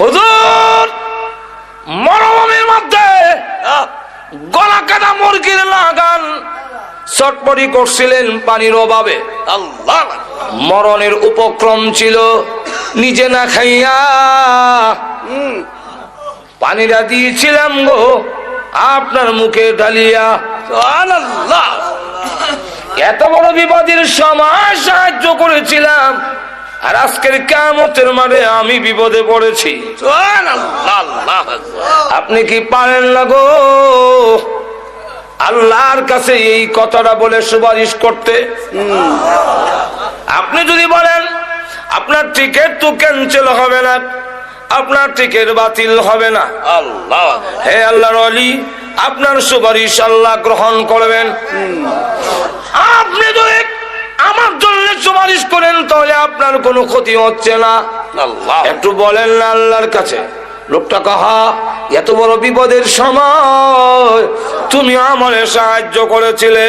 হুজুর মরুভূমির মধ্যে গলা কাটা মুরগির লাগান চটপটি করছিলেন পানির অভাবে। আল্লাহ, মরণের উপক্রম ছিল, নিজে না খাইয়া পানিটা দিয়েছিলাম গো আপনার মুখে ঢালিয়া। সুবহানাল্লাহ, এত বড় বিপদের সময় সাহায্য করেছিলাম, আর আজকের কিয়ামতের মাঠে আমি বিপদে পড়েছি। সুবহানাল্লাহ, আপনি কি পারেন না গো আল্লাহর কাছে এই কথাটা বলে সুপারিশ করতে? আপনি যদি বলেন আপনার টিকিট তো ক্যান্সেল হবে না, আপনার টিকিট বাতিল হবে না। আল্লাহ, হে আল্লাহর ওলি, আপনার সুপারিশ আল্লাহ গ্রহণ করবেন। আপনি যদি আমার জন্য সুপারিশ করেন তাহলে আপনার কোনো ক্ষতি হচ্ছে না। আল্লাহ, একটু বলেন না আল্লাহর কাছে। লোকটা কাহা এত বড় বিপদের সময় তুমি আমারে সাহায্য করেছিলে।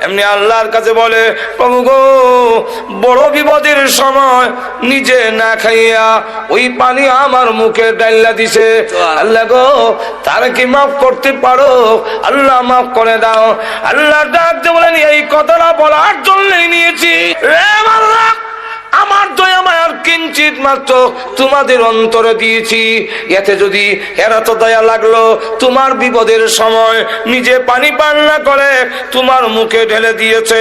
এমনি আল্লাহর কাছে বলে, প্রভু গো বড় বিপদের সময় নিজে না খাইয়া ওই পানি আমার মুখে ডাইলা দিছে। আল্লাহ গো তারা কি মাফ করতে পারো? আল্লাহ মাফ করে দাও। আল্লাহ ডাকতে বলেন, এই কথাটা বলার জন্যই নিয়েছি রে আল্লাহ, আমার দয়া মায়ার কিঞ্চিত মাত্র তোমাদের অন্তরে দিয়েছি। এতে যদি এরা তো দয়া লাগলো, তোমার বিপদের সময় নিজে পানি পান না করে তোমার মুখে ঢেলে দিয়েছে,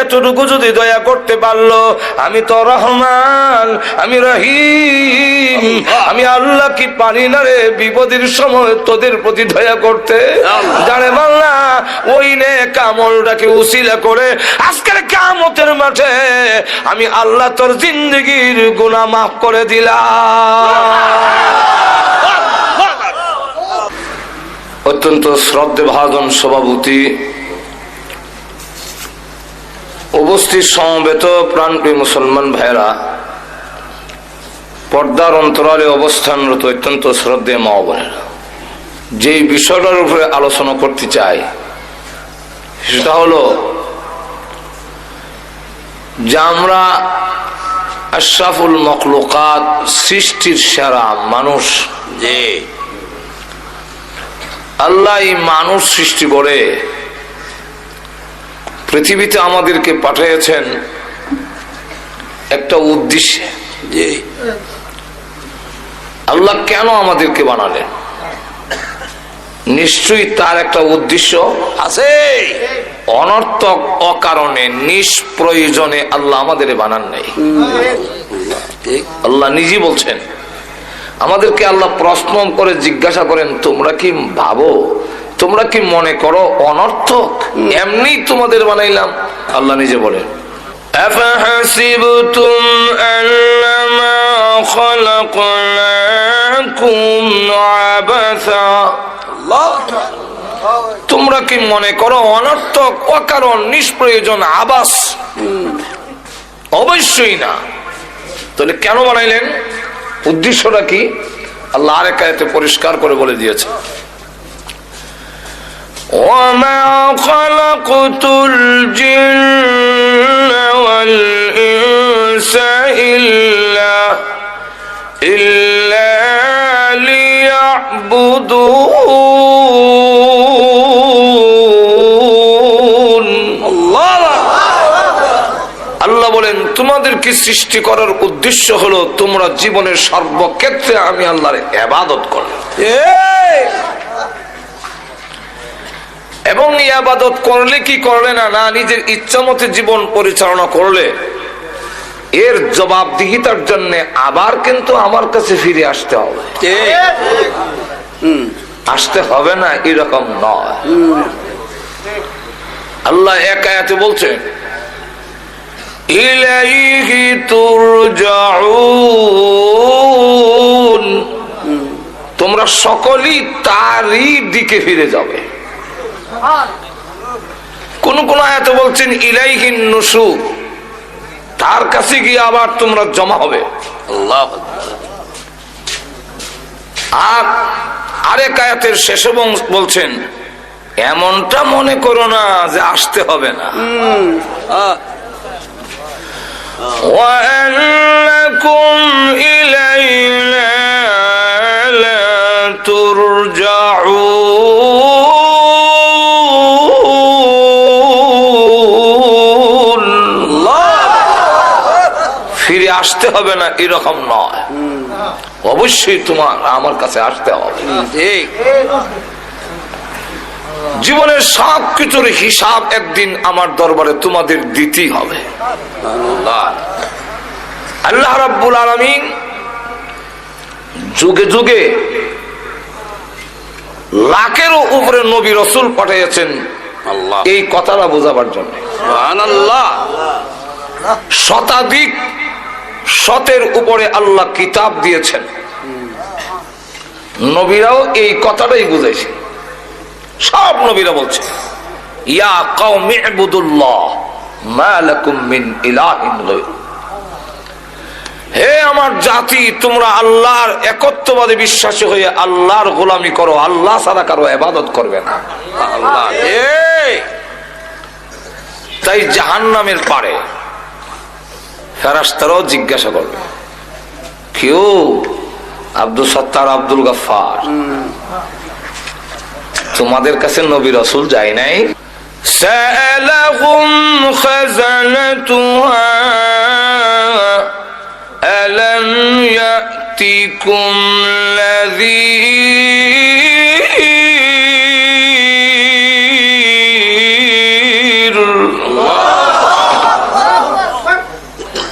এতটুকু যদি দয়া করতে পারলো, আমি তো রহমান, আমি রহিম, আমি আল্লাহ কি পারি না রে বিপদের সময় তোদের প্রতি দয়া করতে? জানে বাংলা ওই নে কামলটাকে উসিলা করে আজকের কিয়ামতের মাঠে আমি আল্লাহ তোর জিন্দগির গুনাহ মাফ করে দিলাম। অত্যন্ত শ্রদ্ধেভাজন সভাপতি, উপস্থিত সমবেত প্রাণপ্রিয় মুসলমান ভাইরা, পর্দার অন্তরালে অবস্থানরত অত্যন্ত শ্রদ্ধেয় মা বোনেরা, যেই বিষয়টার উপরে আলোচনা করতে চাই সেটা হলো যে আমরা আশরাফুল মখলুকাত, সৃষ্টির সেরা মানুষ, যে আল্লাহ এই মানুষ সৃষ্টি করে পৃথিবীতে আমাদেরকে পাঠিয়েছেন একটা উদ্দেশ্যে। যে আল্লাহ কেন আমাদেরকে বানালেন, নিশ্চয়ই তার একটা উদ্দেশ্য আছে। অনর্থক অকারণে নিষ্প্রয়োজনে আল্লাহ আমাদের বানান নাই। আল্লাহ নিজে বলছেন, আমাদেরকে আল্লাহ প্রশ্ন করে জিজ্ঞাসা করেন, তোমরা কি ভাবো, তোমরা কি মনে করো অনর্থক এমনি তোমাদের বানাইলাম? আল্লাহ নিজে বলেন, আফাহাসিবতুম আন্নামা খালাকনাকুম আবাসা, তোমরা কি মনে করো অনর্থক অকারণ নিষ্প্রয়োজন আবাস? অবশ্যই না। তাহলে কেন বানাইলেন, উদ্দেশ্যটা কি? আল্লাহ আরেক আয়াতে পরিষ্কার করে বলে দিয়েছে, ওয়ামা খালাকতুল জিন্না ওয়াল ইনসা ইল্লা লিয়াবুদুন। আল্লাহ বলেন, তোমাদেরকে সৃষ্টি করার উদ্দেশ্য হলো তোমরা জীবনের সর্বক্ষেত্রে আমি আল্লাহর ইবাদত করবে, এবং ইবাদত করলে কি করলে না, না নিজের ইচ্ছা মতে জীবন পরিচালনা করলে এর জবাবদিহিতার জন্য আবার কিন্তু আমার কাছে ফিরে আসতে হবে। আসতে হবে না এরকম নয়। আল্লাহ এক আয়াতে বলছেন, ইলাইহি তুরজাউন, তোমরা সকলেই তারই দিকে ফিরে যাবে। কোন কোন আয়াতে বলছেন ইলাইহিন নুশুর, তার কাছে গিয়ে আবার তোমরা জমা হবে। আল্লাহ। আর আরেক আয়াতের শেষে বলছেন, এমনটা মনে করো না যে আসতে হবে না। وأنكم إلينا তুরজাউন। ফিরে আসতে হবে না এরকম নয়, অবশ্যই তোমার আমার কাছে আসতে হবে। জীবনের সব কিছুর হিসাব একদিন আমার দরবারে তোমাদের দিতেই হবে। আল্লাহ রাব্বুল আলামিন যুগে যুগে লাখেরও উপরে নবী রাসূল পাঠিয়েছেন এই কথাটা বোঝাবার জন্য। সুবহানাল্লাহ। শতাধিক শতের উপরে আল্লাহ কিতাব দিয়েছেন, নবীরাও এই কথাটাই বুঝাইছে। সব নবীরা বলছে ইয়া কওমি ইবুদুল্লাহ মা লাকুম মিন ইলাহিন গায়রু। হে আমার জাতি, তোমরা আল্লাহর একত্ববাদে বিশ্বাসী হয়ে আল্লাহর গোলামি করো, আল্লাহ ছাড়া কারো ইবাদত করবে না। আল্লাহ তাই জাহান্নামের পারে ফেরেশতারাও জিজ্ঞাসা করবে, কেউ আব্দুল সত্তার, আব্দুল গফফার, তোমাদের কাছে নবী রাসূল যায় নাই? সালাহুম খাযানাতুহা আলাম ইয়াতিকুম নাযীর।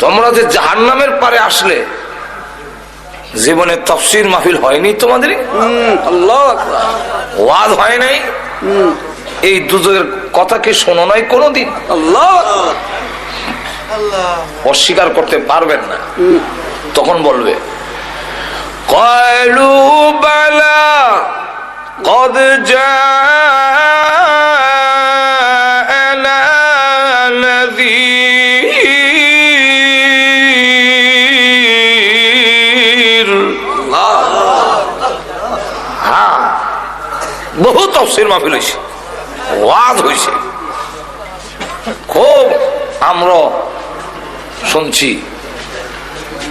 তোমরা যে জাহান্নামের পারে আসলে, জীবনে তাফসীর মাহফিল হয়নি তোমাদের? আল্লাহু আকবার। ওয়াজ হয় নাই? এই দুজনের কথা কি শোনো নাই কোনদিন? আল্লাহু আকবার। অস্বীকার করতে পারবেন না, তখন বলবে ক্বালু বালা ক্বাদ জাআনা নাযীর। হ্যাঁ, বহু তাফসীর মাহফিল হয়েছে, ওয়াজ হয়েছে, খুব আমরা শুনছি।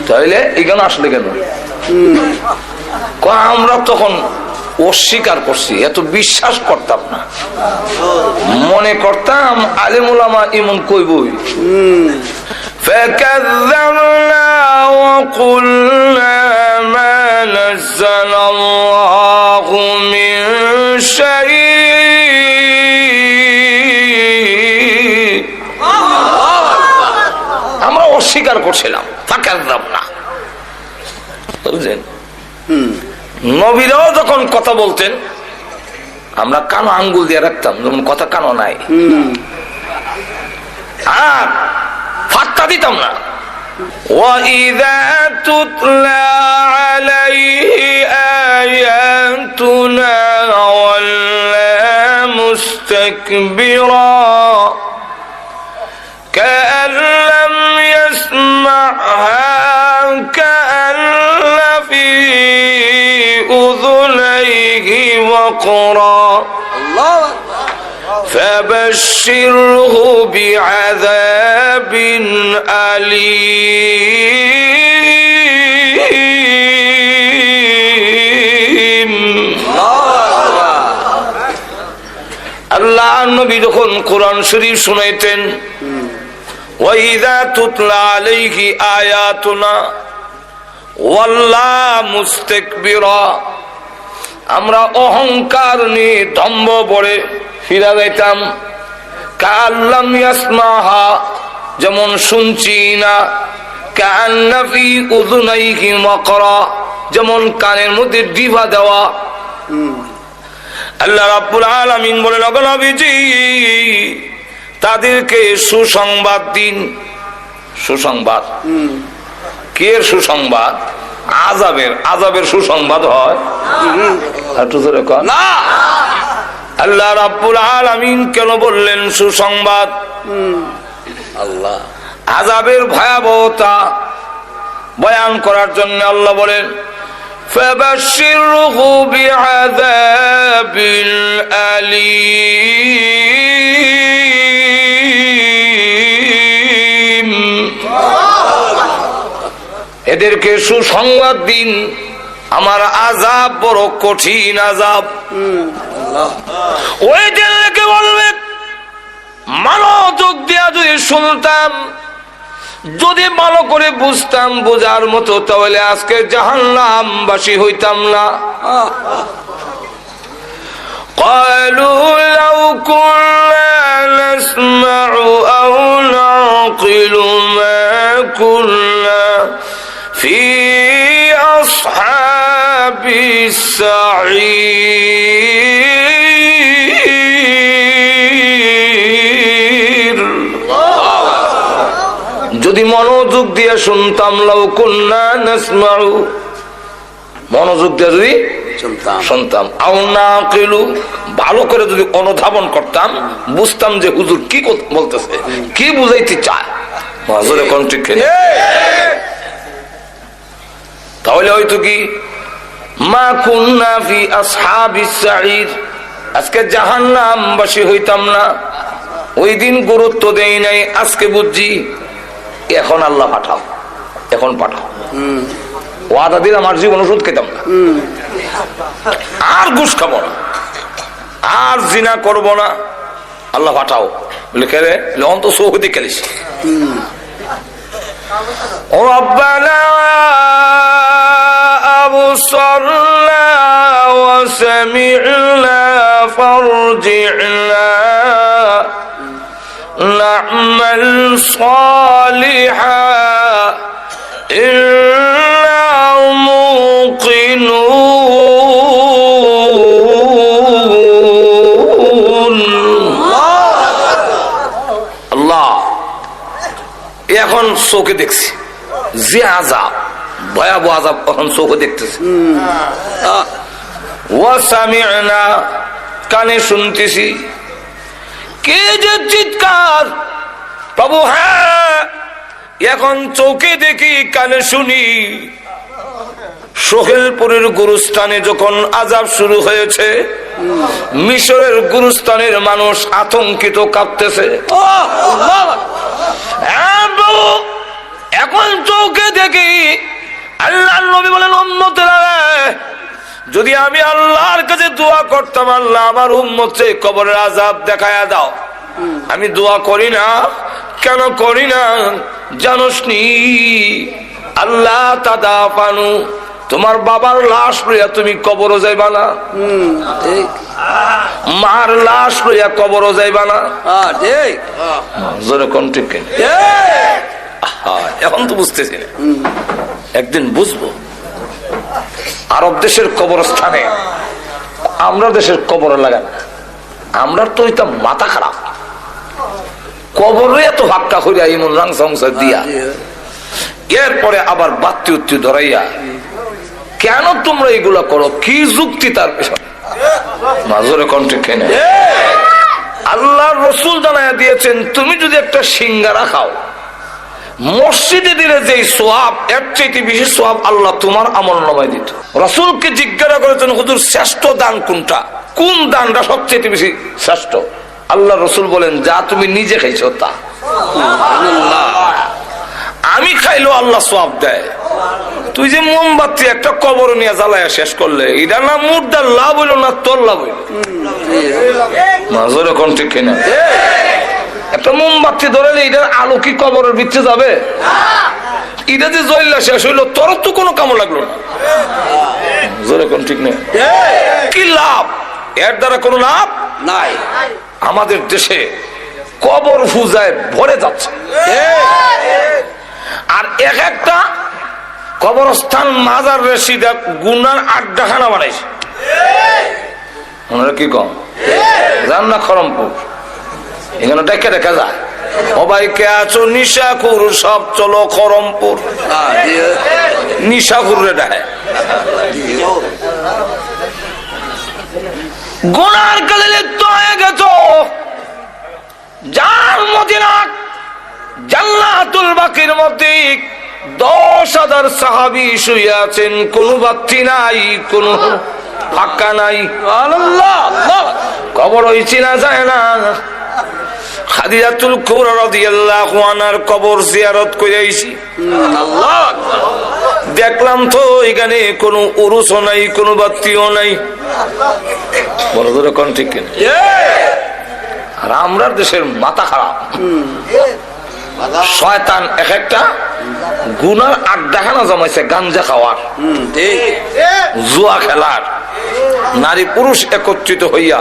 তাইলে এখানে আসলে কেন? আমরা তখন অস্বীকার করছি, এত বিশ্বাস করতাম না, মনে করতাম আলেম উলামা এমন কইবই। فكذبنا وقلنا ما نزل الله من شيء। আমরা অস্বীকার করছিলাম, ফাকাযযাবনা। বুঝলেন? নবীরাও যখন কথা বলতেন আমরা কানো আঙ্গুল দিয়ে রাখতাম, যেমন কথা কানো নাই, আর ফাত্তা দিতাম না। وَإِذَا تُتْلَى عَلَيْهِ آيَاتُنَا وَلَّى مُسْتَكْبِرًا كَأَن لَّمْ يَسْمَعْهَا كَأَنَّ فِي أُذُنَيْهِ وَقْرًا فبشره بعذاب أليم। আল্লাহ নবী যখন কোরআন শরীফ শুনাইতেন, ওয়াইযা তুতলা আলাইহি আয়াতুনা ওয়াল্লা মুস্তাকবিরা, আমরা অহংকার নিয়ে দম্ভ পড়ে ফিরা যাইতাম। কাল্লাম ইয়াসমাহা, যেমন শুনছি না। কান্না ফি উযুনাইহি ওয়াকরা, যেমন কানের মধ্যে ডিভা দেওয়া। আল্লাহ রাব্বুল আলামিন বলেন, ওগো নবীজি, তাদেরকে সুসংবাদ দিন। সুসংবাদ কে? সুসংবাদ আযাবের। আযাবের সুসংবাদ হয় না। আল্লাহ রাব্বুল আলামিন কেন বললেন সুসংবাদ? আল্লাহ আযাবের ভয়াবহতা বয়ান করার জন্য আল্লাহ বলেন, ফাবাশশিরহু বিআযাবিল আলীম। এদেরকে সুসংবাদ দিন আমার আযাব বড় কঠিন আযাব। ওই দিন কে বলবে মনোযোগ দিয়া যদি শুনতাম, যদি ভালো করে বুঝতাম, বোঝার মতো, তাহলে আজকে জাহান্নামবাসী হইতাম না। قالوا لو كنا نسمع أو نعقل ما كنا في أصحاب السعير। যদি মনোযোগ দিয়ে শুনতাম, লাউ কুন্না নাসমাউ, মনোযোগ দিয়ে যদি শুনতাম, আও নাকিলু, ভালো করে যদি অনুধাবন করতাম, বুঝতাম যে হুজুর কি বলতেছে, কি বুঝাইতে চায়, হুজুরে কোন ঠিক কিনা, তাহলে হয়তো কি মা কুন্না ফি আসহাবিস সাঈর, আজকে জাহান্নামবাসী হইতাম না। ওই দিন গুরুত্ব দেই নাই, আজকে বুঝছি। এখন আল্লাহ পাঠাও, এখন পাঠাও। ওয়াদা দিন আমার জীবন ওষুধ খেতাম না, আর ঘুষ খাবো না, আর জিনা করব না, আল্লাহ পাঠাও। বলে কে রে? অন্ত সৌদি খেলিস। ও রব্বানা আবসারনা ওয়া সামি'না ফারজি'না না'মাল সালিহান ইন্না মুকিনুন। আল্লাহ এখন চোখে দেখছি যে আযাব, ভয়াবহ আযাব, এখন চোখে দেখতেছি। ওয়া সামি'না, কানে শুনতেছি। কে যে চিৎকার প্রভু, হ্যাঁ এখন চোখে দেখি, কানে শুনি। সোহেলপুরের গুরুস্থানে যখন আযাব শুরু হয়েছে, মিশরের গুরুস্থানের মানুষ আতঙ্কিত, কাঁপতেছে। এখন চোখে দেখি। আল্লাহর নবী বলেন, উম্মতেরা, যদি আমি আল্লাহর কাছে দোয়া করতাম, আল্লাহ আমার উম্মতকে কবরের আযাব দেখায়া দাও, আমি দোয়া করি না। কেন করি না জানোস নি? আল্লাহ তাদাফানু, তোমার বাবার লাশ লইয়া তুমি কবরও যাইবা না, মার লাশ লইয়া কবরও যাইবা না। এখন তো বুঝতেছি না, একদিন বুঝবো। আরব দেশের কবরস্থানে আমরা দেশের কবর লাগাই না, আমরা তো হইতাম মাথা খারাপ। কবরে এত হাক্কা করিয়া ইমন রাং সংসার দিয়া, এরপরে আবার বাত্তি উত্তি ধরাইয়া, কেন তোমরা এগুলা করো? কি যুক্তি তার পেছনে? মাজরে কন্ট্রিক্ট না। আল্লাহ রসুল জানাইয়া দিয়েছেন, তুমি যদি একটা সিঙ্গারা খাও, মসজিদে দিলে যে সোয়াব, এর চাইতে বেশি সোয়াব আল্লাহ তোমার আমলনামায় দিত। রাসূলকে জিজ্ঞাসা করেছেন, হুজুর শ্রেষ্ঠ দান কোনটা? কোন দানটা সবচেয়ে বেশি শ্রেষ্ঠ? আল্লাহ রসুল বলেন, যা তুমি নিজে খাইছো তা। আমি খাইলো আল্লাহ সোয়াব দেয়। তুই যে মোমবাতি একটা কবর নিয়ে জ্বালায়া শেষ করলে, এটা না মুর্দার লাভ হইল না তোর লাভ হইল? মাজরে কোন ঠিক কিনা? একটা মোমবাতি ধরলে এটার আলো কি কবরের ভিতরে যাবে? এটা যে জ্বললা শেষ হইলো, তোর তো কোনো কামো লাগলো না। জোরে কোন ঠিক নেই? কি লাভ? এর দ্বারা কোনো লাভ নাই। আমাদের দেশে কবর পূজায় ভরে যাচ্ছে, আর এক একটা কবরস্থান মাজার রেসিদা গুনার আড্ডাখানা বানাইছে। ওনারা কি কম জান না? খরমপুর এখানে ডেকে দেখা যায়, সবাই কে আছো নিশাকুর, সব চলো খরমপুর। নিশাকুর রে ডাকে গুনার কাজে লিপ্ত হয়ে গেছ। যার মদিনা জান্নাতুল বাকির মধ্যে 10,000 সাহাবী শুয়ে আছেন, কোন বাতি নাই, কোন ফাঁকা নাই। কবর ওই চিনা যায় না। খাদিজাতুল কুবরা রাদিয়াল্লাহু আনহার কবর জিয়ারত করে আইছি। আল্লাহ দেখলাম তো এখানে কোনো উরুসও নাই, কোনো বাত্তিও নাই। বড় ধরে কোন ঠিক কিনা? আর আমরা দেশের মাথা খারাপ। শয়তান এক একটা গুনার আড্ডাখানা জমাইছে, গাঞ্জা খাওয়ার, জুয়া খেলার, নারী পুরুষ একত্রিত হইয়া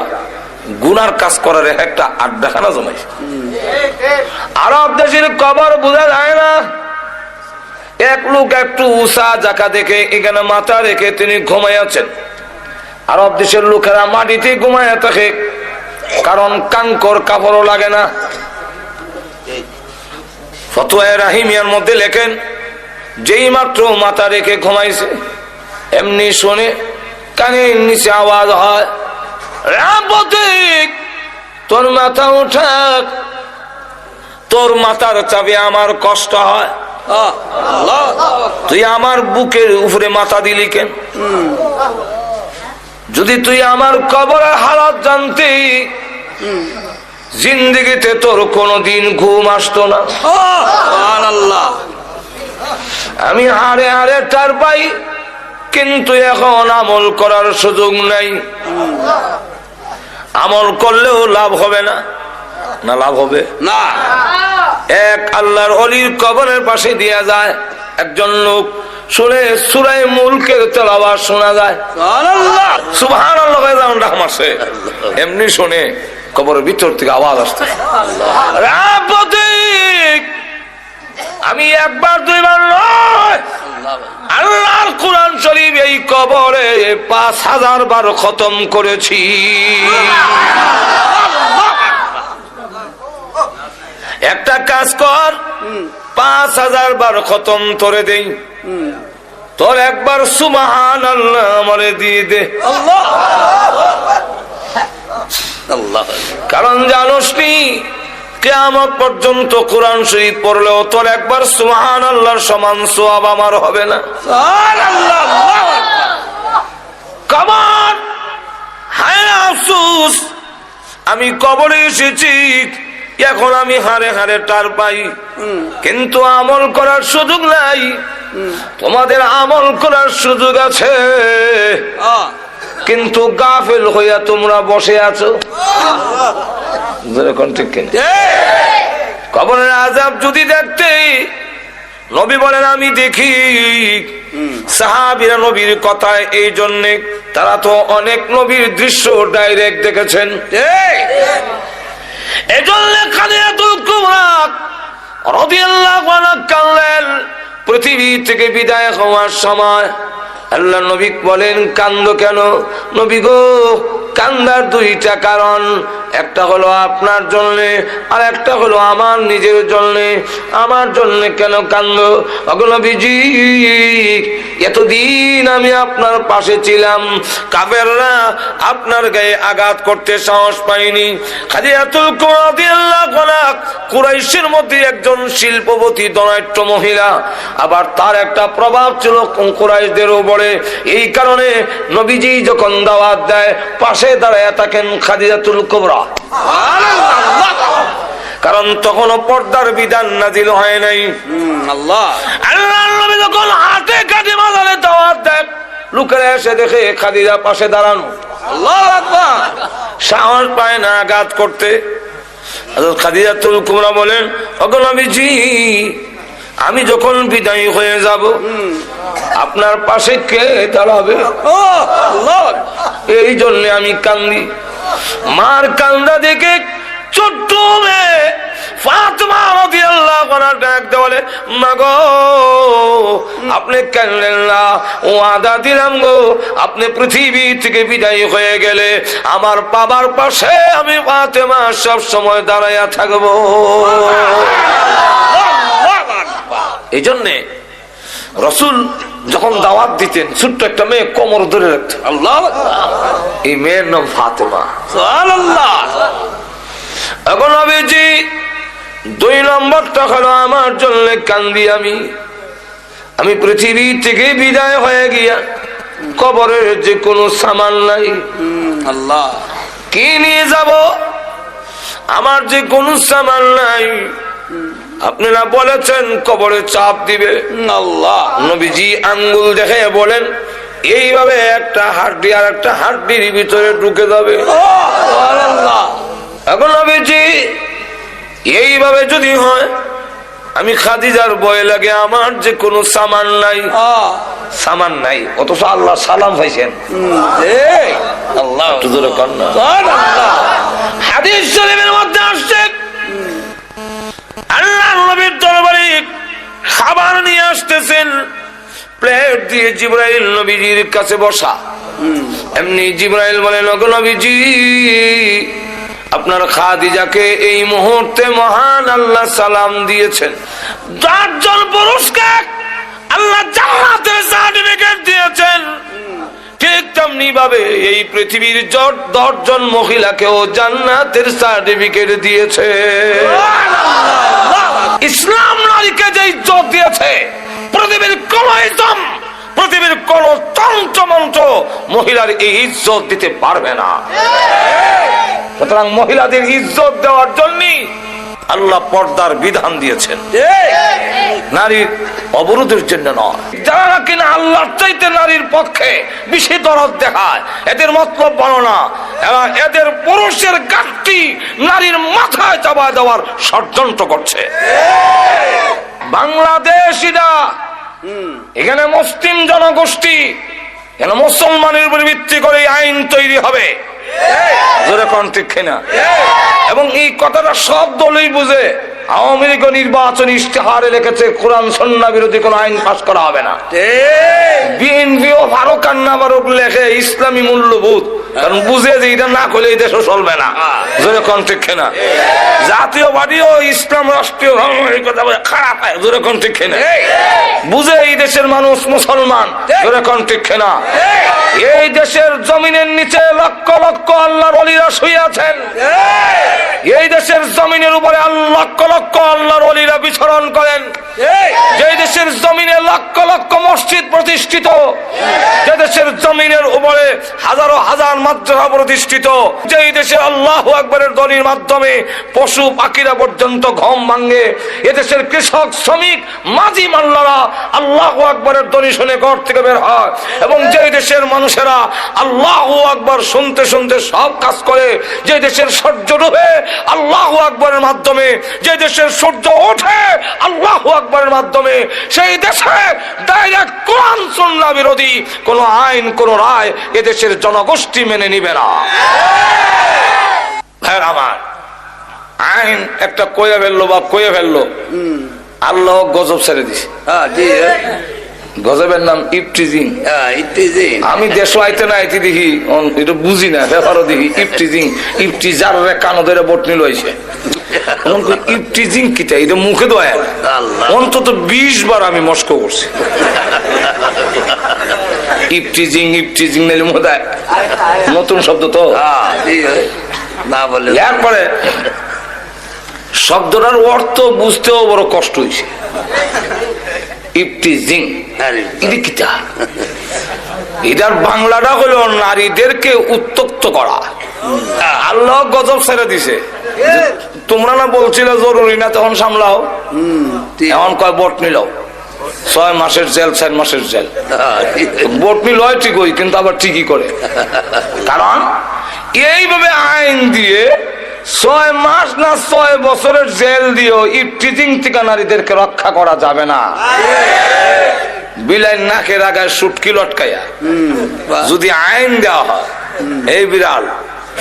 গুনার কাজ করার একটা আড্ডাখানা জমাইছে। আরব দেশের কবর বোঝা যায় না। এক লোক একটু উষা জাকা দেখে এখানে মাথা রেখে তিনি ঘুমাইয়াছেন। আরব দেশের লোকেরা মাটিতে ঘুমাইয়া থাকে, কারণ কাঙ্কর কাপড়ও লাগে না। ফতোয়া রাহিমিয়ার মধ্যে লেখেন, যেই মাত্র মাথা রেখে ঘুমাইছে এমনি শুনে কানের নিচে আওয়াজ হয়, তোর মাথা উঠাক, তোর মাথার চাপে আমার কষ্ট হয়, তুই আমার বুকের উপরে মাথা দিলি কেন? যদি তুই আমার কবরের হালাত জানতি, জিন্দেগিতে তোর কোনদিন ঘুম আসতো না। আমি হারে হারে টার পাই, কিন্তু এখন আমল করার সুযোগ নাই। আমল করলেও লাভ হবে না। না লাভ হবে না। এক আল্লাহর ওলির কবরের পাশে দিয়া যায় একজন লোক, শুনে সূরা মুলকের তেলাওয়াত শোনা যায়। সুবহানাল্লাহ, এমনি শুনে কবরের ভিতর থেকে আওয়াজ আসছে, আমি একবার দুইবার নয়, আল্লাহর কোরআন শরীফ এই কবরে 5000 বার খতম করেছি। একটা কাজ কর, 5000 বার খতম তোরে দেই, তোর একবার সুবহানাল্লাহ আমারে দিয়ে দে। কারণ জানোস নি, কিয়ামত পর্যন্ত কোরআন শরীফ পড়লেও তোর একবার সুবহানাল্লাহর সমান সওয়াব আমার হবে না। কবর, হায় আফসোস, আমি কবরে এসেছি, এখন আমি হারে হারে টার পাই, কিন্তু আমল করার সুযোগ নাই। তোমাদের আমল করার সুযোগ আছে, কিন্তু গাফেল হইয়া তোমরা বসে আছো। কবরের আযাব যদি দেখতে, নবী বলেন আমি দেখি। সাহাবীরা নবীর কথায় এই জন্য, তারা তো অনেক নবীর দৃশ্য ডাইরেক্ট দেখেছেন। এই জন্য খাদিজাতুল কুবরা রাদিয়াল্লাহু আনহা কাঁদলেন। পৃথিবী থেকে বিদায় হওয়ার সময় আল্লাহ নবী বলেন, কান্দো কেন? নবী গো, কান্দার দুইটা কারণ, একটা হলো আপনার জন্যে, আর একটা হলো আমার নিজের জন্যে। আমার জন্যে কেন কান্দো? ওগো নবীজি, এতদিন আমি আপনার পাশে ছিলাম, কাফেররা আপনার গায়ে আঘাত করতে সাহস পাইনি। খাদিজাতুল কুবরা রাদিয়াল্লাহু আনহা কুরাইশের মধ্যে একজন শিল্পবতী ধনাঢ্য মহিলা, আবার তার একটা প্রভাব ছিল কুরাইশদের উপরে। এই কারণে নবীজি যখন দাওয়াত দেয়, পাশে দাঁড়ায় থাকেন খাদিজাতুল কুবরা। কারণ তখনও পর্দার বিধান নাজিল হয় নাই। আল্লাহর নবী যখন হাতে কাঁধে মাজারে দাওয়াত দেয়, লোকেরা এসে দেখে খাদিজা পাশে দাঁড়ানো, আল্লাহু আকবার, সাহস পায় না আঘাত করতে। খাদিজাতুল কুবরা বলেন, ওগো নবীজি, আমি যখন বিদায়ী হয়ে যাব, আপনার পাশে কে দাঁড়াবে? এই জন্য আমি কান্দি। মার কান্দা দেখে ছোট্ট মেয়ে ফাতেমা রাদিয়াল্লাহু আনহা ডাক দিয়ে বলে, মা গো, আপনি কাঁদলেন না, ওয়াদা দিলাম গো, আপনি পৃথিবী থেকে বিদায় হয়ে গেলে আমার বাবার পাশে আমি ফাতেমা সব সময় দাঁড়াইয়া থাকবো। এই জন্যে রাসূল যখন দাওয়াত দিতেন, ছোট্ট একটা মেয়ে কোমর ধরে রাখতেন। আল্লাহু আকবার। এই মেয়ের নাম ফাতেমা। সুবহানাল্লাহ। এখন নবীজি 2 নম্বরটা হলো আমার জন্য কান্দি আমি পৃথিবী থেকে বিদায় হয়ে গিয়া কবরের যে কোনো সামান নাই, আল্লাহ কি নিয়ে যাব? আমার যে কোনো সামান নাই, আপনারা বলেছেন কবরে চাপ দিবে, আল্লাহ নবীজি আঙ্গুল দেখে বলেন এইভাবে একটা হাড্ডি আর একটা হাড্ডির ভিতরে ঢুকে যাবে। এখন নবীজি এইভাবে যদি হয়, আমি খাদিজার ভয় লাগে, আমার যে কোনো সামান নাই, অথচ আল্লাহ সালাম পাইছেন। আল্লাহ হাদিস শরীফের মধ্যে আসছে আল্লাহ নবীর দরবারে খাবার নিয়ে আসতেছেন, প্লেট দিয়ে জিবরাইল নবীজির কাছে বসা। এমনি জিবরাইল বলেন, ওগো নবীজি, আপনার খাদিজাকে এই মুহূর্তে মহান আল্লাহ সালাম দিয়েছেন। 10 জন পুরুষকে আল্লাহ জান্নাতের সার্টিফিকেট দিয়েছেন, ঠিক তেমনি ভাবে এই পৃথিবীর 10 জন মহিলাকেও জান্নাতের সার্টিফিকেট দিয়েছে। ইসলাম নারীকে যে ইজ্জত দিয়েছে, পৃথিবীর কোন ইসলাম, পৃথিবীর কোন তন্ত্রমন্ত্র মহিলার এই ইজ্জত দিতে পারবে না। সুতরাং মহিলাদের ইজ্জত দেওয়ার জন্য আল্লাহ পর্দার বিধান দিয়েছেন, নারীর অবরোধের জন্য নয়। যারা কিনা আল্লাহর চাইতে নারীর পক্ষে বেশি দরদ দেখায়, এদের মতলব বলো না, এদের পুরুষের গাঠটি নারীর মাথায় চাপায় দেওয়ার ষড়যন্ত্র করছে। বাংলাদেশিরা এখানে মুসলিম জনগোষ্ঠী, এখানে মুসলমানের উপর ভিত্তি করে আইন তৈরি হবে, এবং এই কথাটা সব দলই বুঝে। আওয়ামী লীগ নির্বাচন ইশতেহারে লিখেছে কোরআন সুন্নাহ বিরোধী কোন আইন পাস করা হবে না। বিএনপিও ফারুক আন্না ফারুক লেখে ইসলামী মূল্যবোধ, কারণ বুঝে যে এটা না করলে এই দেশও চলবে না। জোরে কোন ঠিক না? জাতীয় পার্টিও ইসলাম রাষ্ট্রীয় খারাপ, জোরে কোন ঠিক না? বুঝে এই দেশের মানুষ মুসলমান, জোরে কোন ঠিক না? এই দেশের জমিনের নিচে লক্ষ লক্ষ আল্লাহর ওলিরা শুয়ে আছেন, এই দেশের জমিনের উপরে লক্ষ লক্ষ আল্লাহর ওলিরা বিচরণ করেন, যে দেশের জমিনে লক্ষ লক্ষ মসজিদ প্রতিষ্ঠিত, যে দেশের জমিনের উপরে হাজারো হাজার মাদ্রাসা প্রতিষ্ঠিত, যে দেশে আল্লাহু আকবারের ধ্বনির মাধ্যমে পশু পাখিরা পর্যন্ত ঘুম ভাঙে, এদেশের কৃষক শ্রমিক মাঝি মাল্লারা আল্লাহু আকবারের ধ্বনি শুনে ঘর থেকে বের হয়, এবং যে দেশের মানুষেরা আল্লাহু আকবার শুনতে শুনতে সব কাজ করে, যে দেশের সূর্য ডুবে আল্লাহু আকবারের মাধ্যমে, যে দেশের সূর্য ওঠে আল্লাহু আকবারের মাধ্যমে, সেই দেশে ডাইরেক্ট কোরআন সুন্নাহ বিরোধী কোন আইন কোন রায় এদেশের জনগোষ্ঠী মেনে নিবে না। আমার আইন একটা কয়ে ফেললো বা কয়ে ফেললো, আল্লাহ গজব ছেড়ে দিছে। গজবের নাম ইফটিজিং। আমি দেশ আইতে না আইতে দেখি, এটা বুঝি না, ব্যাপারও দেখি ইফটিজিং, ইফটিজার কানো ধরে বটনি লইছে। ইফটিজিং কিটা, এটা মুখে দয়া অন্তত 20 বার আমি মস্ক করছি। ইফটিজিং ইফটিজিং নাইলে মোদায় নতুন শব্দ তো না বলে, এরপরে শব্দটার অর্থ বুঝতেও বড় কষ্ট হয়েছে। ইফটিজিং এটার বাংলাটা হলো নারীদেরকে উত্তক্ত করা। আল্লাহ গজব ছেড়ে দিছে। তোমরা না বলছিলে জরুরি না, তখন সামলাও, এখন কয় বটনি লও, 6 মাসের জেল 4 মাসের জেল। বটনি লয় ঠিকই, কিন্তু আবার ঠিকই করে, কারণ এইভাবে আইন দিয়ে 6 মাস না 6 বছরের জেল দিয়েও ইফটিজিং থেকে নারীদেরকে রক্ষা করা যাবে না। বিলাই নাকের আগায় সুটকি লটকাইয়া যদি আইন দেওয়া হয়, এই বিড়াল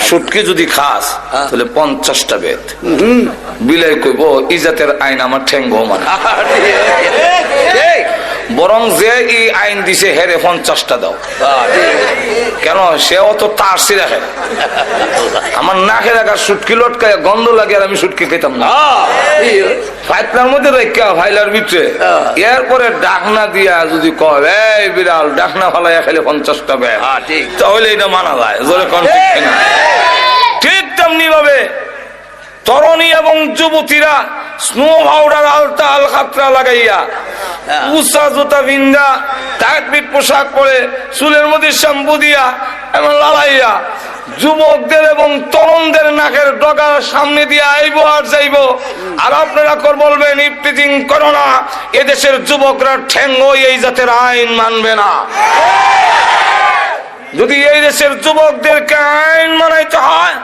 সুটকি যদি খাস তাহলে 50টা বেদ, বিলাই কইব ইজাতের আইন আমার ঠেঙ্গো মানে, বরং যে এই আইন দিছে হেরে 50টা দাও। কেন সে অত তার রাখে, আমার নাকের আগা সুটকি লটকায় গন্ধ লাগে আর আমি সুটকি খেতাম না, ফাইলার মধ্যে রেখা ফাইলার ভিতরে, এরপরে ডাকনা দিয়া যদি কয় এই বিড়াল ডাকনা ফালাইয়া খেলে 50টা বেদ, তাহলে এটা মানা যায়। জোরে কোন ঠিক না? ঠিক তেমনি ভাবে তরুণী এবং যুবতীরা স্নো পাউডার আলতা আল খাতরা লাগাইয়া, উঁচা জুতা বিন্দা, টাইট ফিট পোশাক পরে, চুলের মধ্যে শ্যাম্পু দিয়া এমন লালাইয়া যুবকদের এবং তরুণদের নাকের ডগার সামনে দিয়ে আইব আর যাইব, আর আপনারা বলবেন ইফতিজিং করো না। এদেশের যুবকরা ঠেঙ্গো এই জাতের আইন মানবে না। যদি এই দেশের যুবকদেরকে আইন মানাইতে হয়,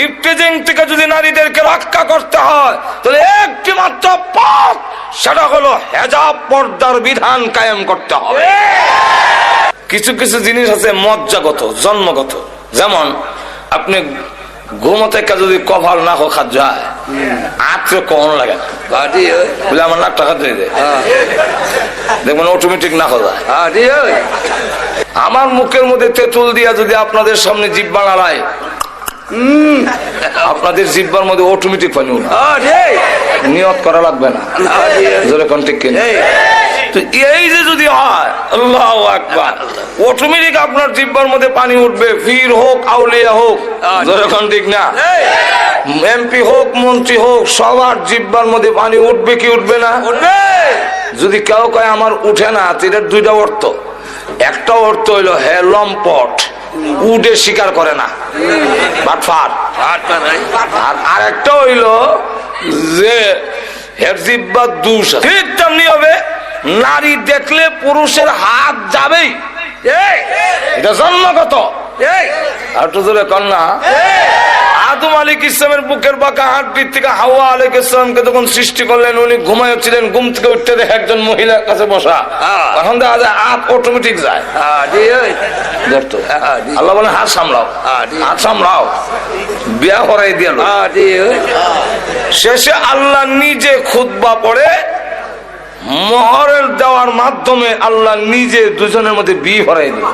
ইফতিজিং থেকে যদি নারীদেরকে রক্ষা করতে হয়, তাহলে একটি মাত্র পথ, সেটা হলো হেজাব পর্দার বিধান কায়েম করতে হবে। কিছু কিছু জিনিস আছে মজ্জাগত, জন্মগত। যেমন আপনি ঘুমোতে যদি কপাল না খা যায়, আত্রে কখন লাগে না বলে আমার নাক টাকা দিয়ে দেয়, দেখবেন অটোমেটিক না খা যায়। আমার মুখের মধ্যে তেঁতুল দিয়া যদি আপনাদের সামনে জিহ্বা নাড়ায়, আপনাদের জিহ্বার মধ্যে অটোমেটিক পানি উঠে, নিয়ত করা লাগবে না। যেরকম ঠিক কিনা? তো এই যে যদি হয়, আল্লাহু আকবার, অটোমেটিক আপনার জিহ্বার মধ্যে পানি উঠবে। পীর হোক, আউলিয়া হোক, যেরকম ঠিক না? এমপি হোক, মন্ত্রী হোক, সবার জিহ্বার মধ্যে পানি উঠবে কি উঠবে না? যদি কেউ কয় আমার উঠে না, এটার দুইটা অর্থ। একটা অর্থ হইলো হে লম্পট, উঠে স্বীকার করে না, বাটফার। আর আরেকটা হইলো যে হের জিহ্বার দোষ। ঠিক তেমনি হবে, নারী দেখলে পুরুষের হাত যাবেই, এটা জন্মগত। আর তো জোরে কন্যা, আদম আলাইহিস সালামের বুকের বাঁকা হাড়টির থেকে হাওয়া আলাইহিস সালামকে যখন সৃষ্টি করলেন, উনি ঘুমাচ্ছিলেন, ঘুম থেকে উঠতে দেখে একজন মহিলার কাছে বসা। এখন দেখা যায় হাত অটোমেটিক যায়। আল্লাহ বলেন হাত সামলাও, হাত সামলাও, বিয়া করাই দিয়ে। শেষে আল্লাহ নিজে খুতবা পড়ে মোহরের দেওয়ার মাধ্যমে আল্লাহ নিজে দুজনের মধ্যে বিয়ে হরাই দিল।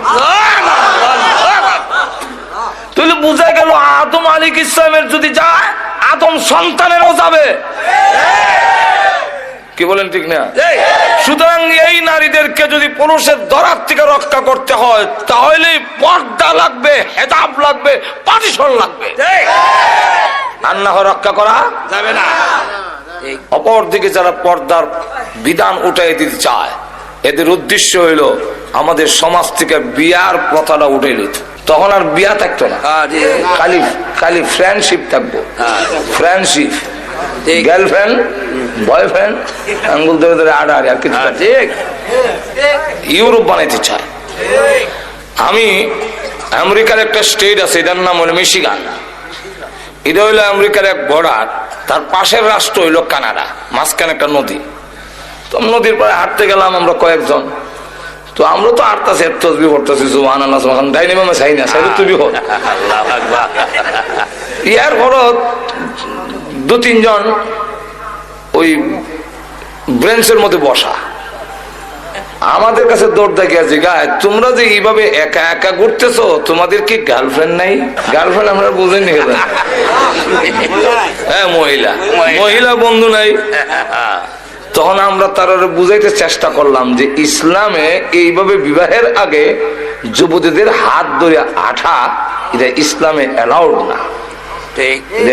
তাহলে বোঝা গেল আদম আলাইহিস সালামের যদি যায়, আদম সন্তানেরও যাবে। কি বলেন ঠিক না? সুতরাং এই নারীদেরকে যদি পুরুষের দরার থেকে রক্ষা করতে হয়, তাহলে পর্দা লাগবে, হেজাব লাগবে, পার্টিশন লাগবে। আর না হয় রক্ষা করা যাবে না। অপর দিকে যারা পর্দার বিধান উঠাই দিতে চায়, এদের উদ্দেশ্য হইল আমাদের সমাজ থেকে বিয়ার প্রথাটা উঠে নিত। তখন আর বিয়া থাকতো না, খালি ফ্রেন্ডশিপ থাকবো। ফ্রেন্ডশিপ, গার্লফ্রেন্ড, বয়ফ্রেন্ড, আঙ্গুল ধরে ধরে আড়াআড়ি, আর কিছু। ঠিক ইউরোপ বানাইতে চায়। আমি আমেরিকার একটা স্টেট আছে, এটার নাম হলো মিশিগান। এটা হইলো আমেরিকার এক বর্ডার, তার পাশের রাষ্ট্র হইলো কানাডা, মাঝখানে একটা নদী। তো নদীর পরে হাঁটতে গেলাম আমরা কয়েকজন। তো আমরা তো হাঁটতেছি, তসবিহ পড়তেছি, সুবহানাল্লাহ, ডাইনি মামা চাই না, সাইড তুই হোক। ইয়ার পরত দু তিনজন ওই ব্রেঞ্চের মধ্যে বসা আমাদের কাছে দৌড় দেখে আছে, গায়ে তোমরা যে এইভাবে একা একা ঘুরতেছো, তোমাদের কি গার্লফ্রেন্ড নাই? গার্লফ্রেন্ড আমরা বুঝেনি। হ্যাঁ, মহিলা বন্ধু নাই। তখন আমরা তারা বুঝাইতে চেষ্টা করলাম যে ইসলামে এইভাবে বিবাহের আগে যুবতীদের হাত ধরে আঠা, এটা ইসলামে অ্যালাউড না,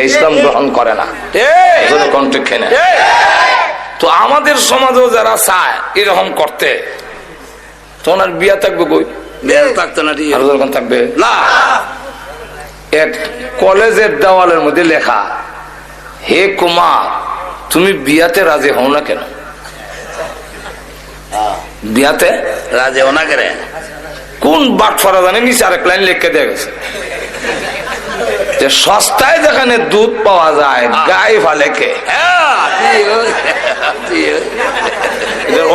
ইসলাম গ্রহণ করে না। তো আমাদের সমাজেও যারা চায় এরকম করতে, তখন আর বিয়া থাকবে কই? থাকতো না, থাকবে না। এক কলেজের দেওয়ালের মধ্যে লেখা, হে কুমার, তুমি বিয়াতে রাজি হও না কেন? বিয়াতে রাজি হও না কেন? কোন বাটফারা জানে, নিচে আরেক লাইন লিখে দেয়া গেছে, সস্তায় যেখানে দুধ পাওয়া যায় গায়ে ফালে কে।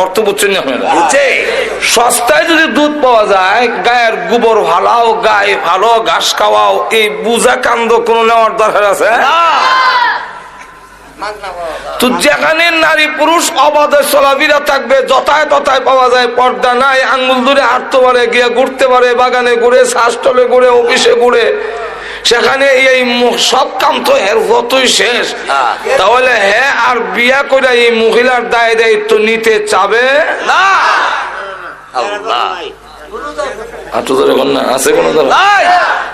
অর্থ বুঝছেন না? সস্তায় যদি দুধ পাওয়া যায়, গায়ের গোবর ফালাও, গায়ে ফালো, ঘাস খাওয়াও, এই বুঝা কান্দ কোন নেওয়ার দরকার আছে? তো যেখানে নারী পুরুষ অবাধে চলাফেরা থাকবে, যথায় তথায় পাওয়া যায়, পর্দা নাই, আঙ্গুল ধরে হাঁটতে পারে, গিয়ে ঘুরতে পারে, বাগানে ঘুরে, শ্বাসটলে ঘুরে, অফিসে ঘুরে, সেখানে এই সব কাম তো এর যতই শেষ। তাহলে হ্যাঁ, আর বিয়া করে এই মহিলার দায় দায়িত্ব নিতে চাবে না। আছে কোন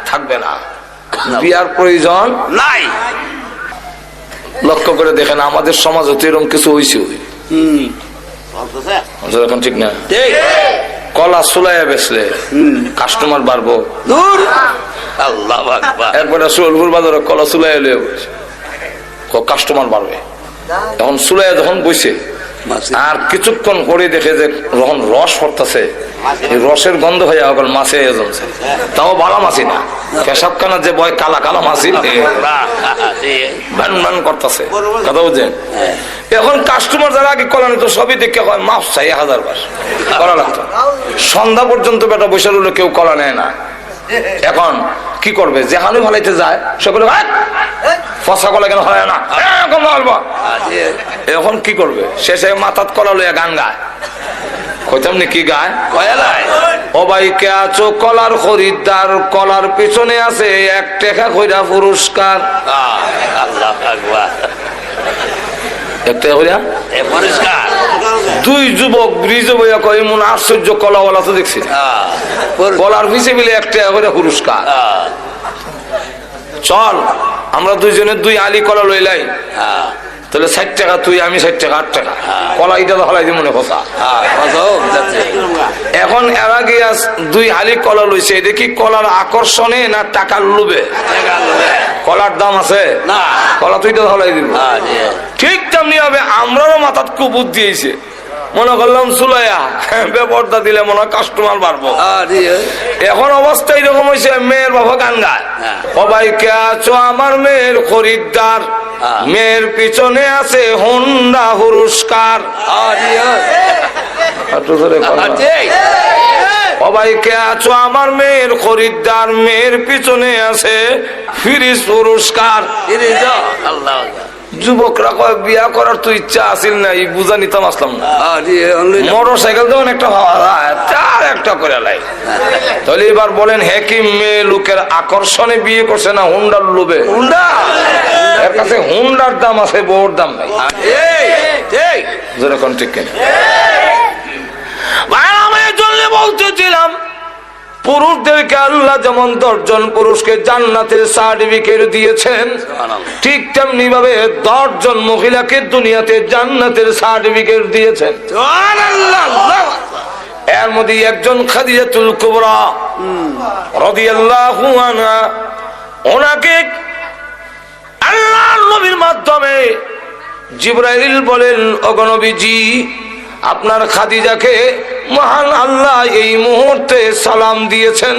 থাকবে না, বিয়ার প্রয়োজন নাই। লক্ষ্য করে দেখেন আমাদের সমাজ হতে এরকম কিছু হয়েছে, এখন ঠিক না? কলা সুলাইয়া বেচলে কাস্টমার বাড়বো, আল্লাহ আকবার। একবারে সোলপুর বাজারে কলা চুলাই এলে কাস্টমার বাড়বে। এখন চুলাই যখন বইছে আর কিছুক্ষণ পরে দেখে যে যখন রস পড়তেছে, রসের গন্ধ হয়ে এখন মাছে জমছে, তাও ভালো মাছি না, পেশাবখানার যে বয় কালা কালা মাছি ভ্যান ভ্যান করতেছে, কথা বুঝছেন? এখন কাস্টমার যারা আগে কলা নিত সবই দেখে মাছ চাই 1000 বার কলা লাগতো। সন্ধ্যা পর্যন্ত বেটা বসে রইল, কেউ কলা নেয় না। এখন কি করবে? যেখানে ভালাইতে যায় সকলে ফসা কলা কেন হয় না, এখন কি করবে? শেষে মাথাত কলা লইয়া গান গায়। কইতাম নি কি গায়? ও ভাই কে আছো কলার খরিদ্দার, কলার পিছনে আছে 1 টাকা কইরা পুরস্কার। আল্লাহ আকবার। 1 টাকা কইরা পুরস্কার। 2 যুবক ব্রিজে বইয়া কই মন আশ্চর্য কলাওয়ালা তো দেখছি, কলার পিছে মিলে 1 টাকা কইরা পুরস্কার। চল আমরা দুইজনে 2 আলি কলা লইলাই, তাহলে 60 টাকা তুই, আমি 60 টাকা, 8 টাকা কলা। এটা তো হলাই মনে ফসা। এখন এর আগে 2 হালি কলা লইছে, দেখি কলার আকর্ষণে না টাকার লোভে? কলার দাম আছে না, কলা তুই তো হলাই দিব। ঠিক তেমনি হবে আমরাও মাথাত খুব বুদ্ধি দিয়েছে, মনে করলাম চুলাইয়া বেপর্দা দিলে মনে হয় কাস্টমার বাড়বো। এখন অবস্থা এরকম হয়েছে, মেয়ের বাবা গান গায়, সবাই কে আছো আমার মেয়ের খরিদ্দার, মেয়ের পিছনে আছে হোন্ডা পুরস্কার। সবাই কে আছো আমার মেয়ের খরিদ্দার, মেয়ের পিছনে আছে ফ্রিজ পুরস্কার। যুবকরা কয় বিয়া করার তো ইচ্ছা আসিল না, এই বুঝা নিতাম আসলাম না। মোটর সাইকেল যখন একটা পাওয়া যায় তার একটা করে লাই। তাহলে এবার বলেন, হেকিম মেয়ে লোকের আকর্ষণে বিয়ে করছে না হুন্ডার লোভে? হুন্ডা, এর কাছে হুন্ডার দাম আছে, বউর দাম নাই। যেরকম ঠিক কিনা? আমি জন্য বলতেছিলাম, পুরুষদেরকে আল্লাহ যেমন 10 জন পুরুষকে জান্নাতের সার্টিফিকেট দিয়েছেন, ঠিক তেমনি ভাবে 10 জন মহিলাকে দুনিয়াতে জান্নাতের সার্টিফিকেট দিয়েছেন। এর মধ্যে একজন খাদিজাতুল কুবরা রাদিয়াল্লাহু আনহা, ওনাকে আল্লাহর নবীর মাধ্যমে জিবরাইল বলেন, ওগো নবীজি আপনার খাদিজাকে মহান আল্লাহ এই মুহূর্তে সালাম দিয়েছেন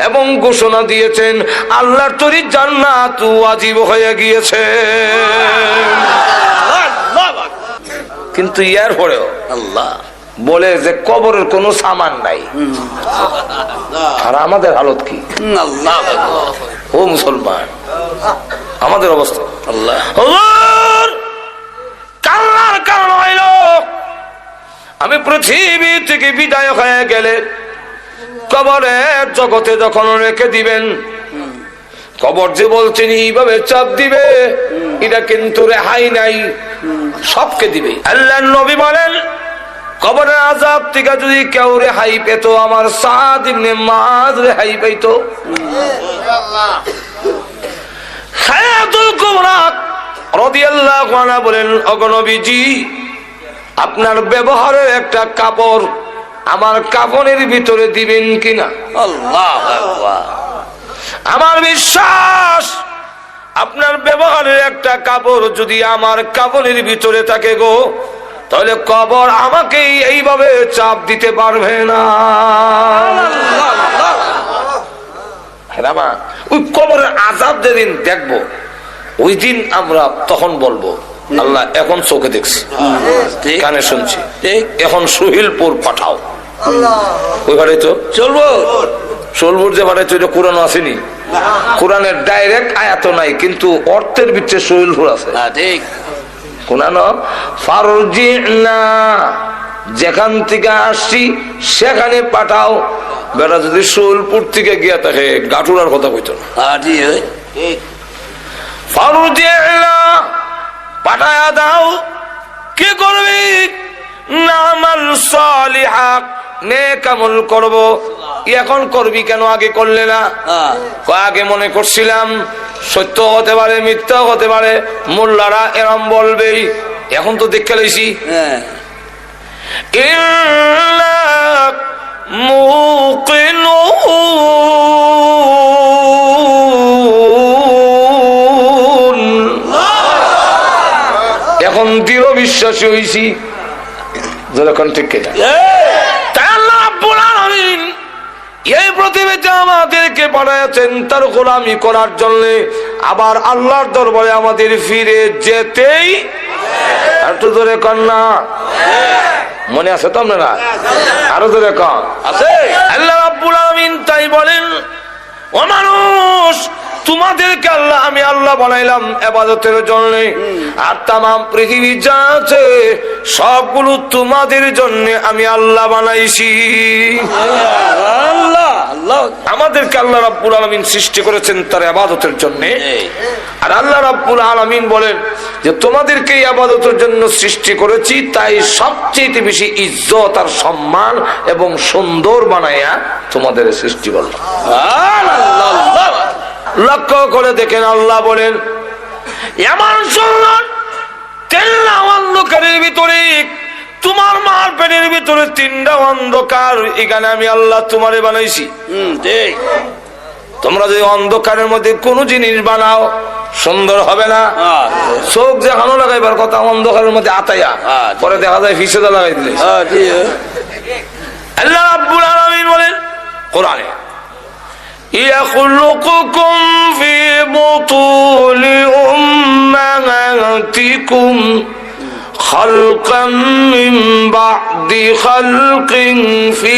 এবং ঘোষণা দিয়েছেন আল্লাহর তৈরি জান্নাত ওয়াজিব হয়ে গিয়েছে। কিন্তু ইয়ার পরেও আল্লাহ বলে যে কবরের কোনো সামান নাই। আর আমাদের হালত কি? ও মুসলমান, আমাদের অবস্থা আল্লাহ কান্নার কারণ হইল আমি পৃথিবী থেকে বিদায় হয়ে গেলে কবরের জগতে যখন রেখে দিবেন, কবর যে বলছেন এইভাবে চাপ দিবে, এটা কিন্তু রেহাই নাই, সবকে দিবে। আল্লাহর নবী বলেন, কবরের আযাব থেকে যদি কেউ রেহাই পেত, আমার সাদ ইবনে মুআয রেহাই পেত। খাদিজাতুল কুবরা রাদিয়াল্লাহু আনহা বলেন, ওগো নবীজি আপনার ব্যবহারের একটা কাপড় আমার কাফনের ভিতরে দিবেন কিনা? আল্লাহু আকবার। আমার বিশ্বাস আপনার ব্যবহারের একটা কাপড় যদি আমার কাফনের ভিতরে থাকে গো, তাহলে কবর আমাকে এইভাবে চাপ দিতে পারবে না। ওই কবরের আযাব যেদিন দেখবো, ওই দিন আমরা তখন বলবো আল্লাহ এখন চোখে দেখছি, কানে শুনছি, এখন সুহিলপুর পাঠাও। ওই ভাড়াই তো চলবো, চলবুর যে ভাড়াই তো এটা কোরআন আসেনি, কোরআনের ডাইরেক্ট আয়াত নাই, কিন্তু অর্থের ভিতরে সুহিলপুর আছে। কোরআন ফারজিনা, যেখান থেকে আসছি সেখানে পাঠাও। বেটা যদি সুহিলপুর থেকে গিয়া থাকে গাটুরার কথা কইতো না। ফারজিনা পাঠায়া দাও। কি করবি? নামাল সালিহা, নেক আমল করব। এখন করবি কেন, আগে করলে না? আগে মনে করছিলাম সত্য হতে পারে, মিথ্যা হতে পারে, মোল্লারা এরম বলবেই, এখন তো দেখে লইছি। মুকিনু এখন দৃঢ় বিশ্বাসী হয়েছি যেরকম ঠিক কিনা। তাই আল্লাহ রাব্বুল আলামিন এই পৃথিবীতে আমাদেরকে পাঠাচ্ছেন তার গোলামি করার জন্য, আবার আল্লাহর দরবারে আমাদের ফিরে যেতেই। একটু জোরে কর না, মনে আছে তো আপনারা? আরো জোরে কর আছে। আল্লাহ রাব্বুল আলামিন তাই বলেন, ও মানুষ, তোমাদেরকে আমি আল্লাহ বানাইলাম ইবাদতের জন্য, আর তামাম পৃথিবী যা আছে সবগুলো তোমাদের জন্য আমি আল্লাহ বানাইছি। আমাদেরকে আল্লাহ রাব্বুল আলামিন সৃষ্টি করেছেন তার ইবাদতের জন্য, আর আল্লাহ রাব্বুল আলামিন বলেন যে তোমাদেরকে ইবাদতের জন্য সৃষ্টি করেছি, তাই সবচেয়ে বেশি ইজ্জত আর সম্মান এবং সুন্দর বানাইয়া তোমাদের সৃষ্টি করলাম। লক্ষ্য করে দেখেন, আল্লাহ বলেন এমন সুন্দর তেল্লা অন্ধকারের ভিতরে, তোমার মার পেটের ভিতরে 3টা অন্ধকার, এখানে আমি আল্লাহ তোমারে বানাইছি। তোমরা যদি অন্ধকারের মধ্যে কোন জিনিস বানাও সুন্দর হবে না। চোখ যেখানে লাগাইবার কথা অন্ধকারের মধ্যে আতাইয়া, পরে দেখা যায় ফিসেদা লাগাই দিলে। আল্লাহ রাব্বুল আলামিন বলেন কোরআনে, يخلقكم في بطون أمهاتكم خلقا من بعد خلق في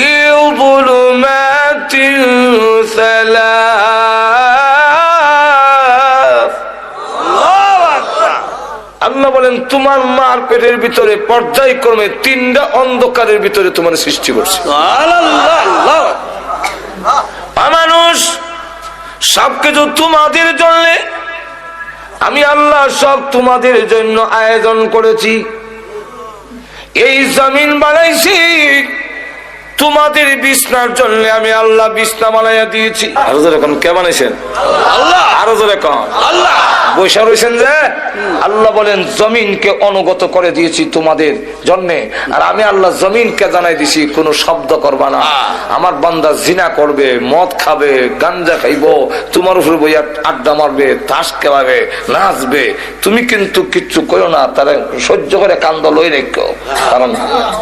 ظلمات 3। আল্লাহ বলেন তোমার মার পেটের ভিতরে পর্যায়ক্রমে 3টা অন্ধকারের ভিতরে তোমার সৃষ্টি করছে। মানুষ, সবকিছু তোমাদের জন্য আমি আল্লাহ সব তোমাদের জন্য আয়োজন করেছি। এই জমিন বানাইছি তোমাদের বিছনার জন্য, আমি আল্লাহ বিছনা বানাইয়া দিয়েছি। আরো যেরকম কে বানাইছেন? আল্লাহ। আরো যেরকম আল্লাহ। বৈশা রয়েছেন যে আল্লাহ বলেন জমিনকে অনুগত করে দিয়েছি তোমাদের জন্য, আর আমি আল্লাহ জমিনকে জানাই দিছি কোনো শব্দ করবা না। আমার বান্দা জিনা করবে, মদ খাবে, গাঞ্জা খাইবো, তোমার উপরে বইয়া আড্ডা মারবে, তাস খেলাবে, নাচবে, তুমি কিন্তু কিচ্ছু করো না, তারে সহ্য করে কান্দ লই রেখো, কারণ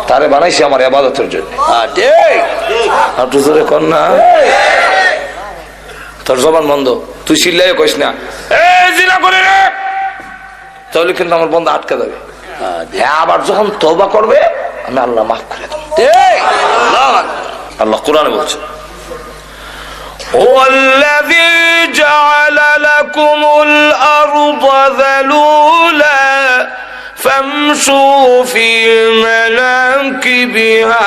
তারে বানাইছি আমার ইবাদতের জন্য। তোর জবান বন্ধ, তুই চিল্লাই কইস না জিনা করে রে, তাহলে কিন্তু আমার বন্ধ আটকে যাবে। আবার যখন তওবা করবে আমি আল্লাহ মাফ করে দেব। আল্লাহ কোরআনে বলছে, ওয়াল্লাযী জাআলা লাকুমুল আরদা যালুলা ফামশু ফি মানাকিবিহা।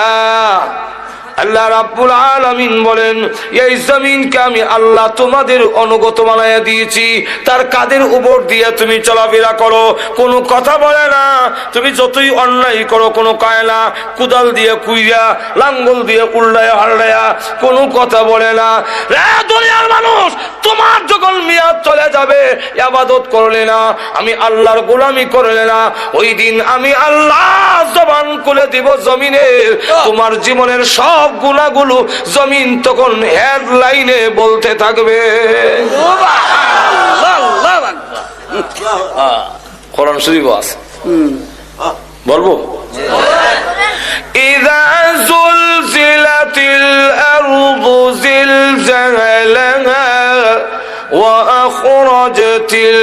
আল্লাহ রাব্বুল আলামিন বলেন এই জমিনকে আমি আল্লাহ তোমাদের অনুগত বানাইয়া দিয়েছি, তার কাদের উপর দিয়ে তুমি চলাফেরা করো, কোনো কথা বলে না। তুমি যতই অন্যায় করো কোনো কয় না, কুদাল দিয়ে কুইরা, লাঙ্গল দিয়ে উল্টায়া হাল্টায়া, কোনো কথা বলে না। রে দুনিয়ার মানুষ, তোমার যখন মিয়াদ চলে যাবে, ইবাদত করলে না, আমি আল্লাহর গোলামি করলে না, ওই দিন আমি আল্লাহ জবান খুলে দিব জমিনের, তোমার জীবনের সব গুনাহগুলো জমিন তখন হেডলাইনে বলতে থাকবে। কোরআন শরীফ আছে, বলবো, ইযা যুলজিলাতিল আরদু জিলজালাহা ওয়া আখরাজাতিল